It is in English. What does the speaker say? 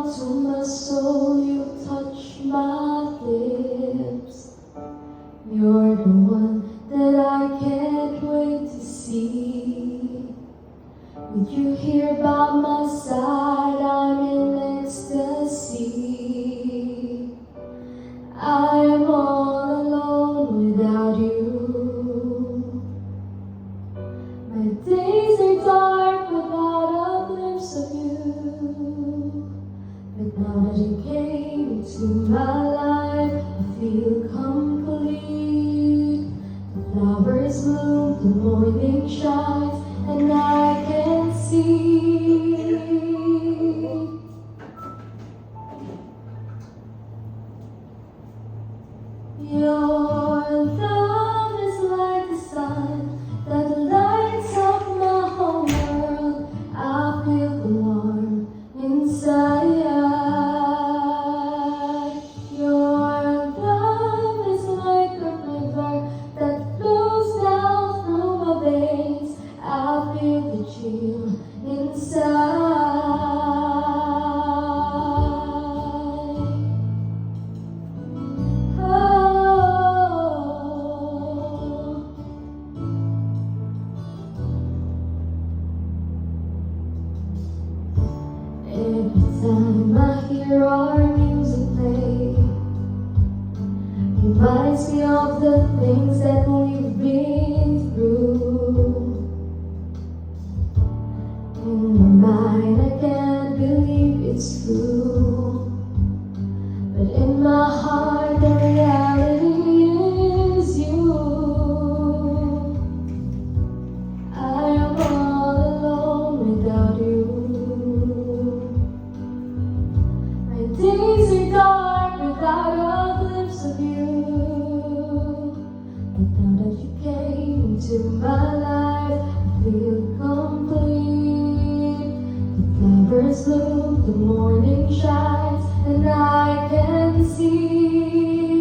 to my soul, you touch my lips. You're the one that I can't wait to see. With you here by my side, I'm in ecstasy. I am all alone without you. My days are dark without a glimpse of you. But now that you came into my life, I feel complete. The flowers bloom, the morning shines, and I can see. Your love is like the sun that lights up my whole world. I feel the warmth inside. Your love is like a river that flows down through my veins. I feel the chill inside. Every time I hear our music play, reminds me of the things that we've been through. In my mind, I can't believe it's true, but in my heart, the reality is you. I am all alone without you. My days are dark without a glimpse of you. But now that you came into my life, I feel complete. The flowers bloom, the morning shines, and I can see.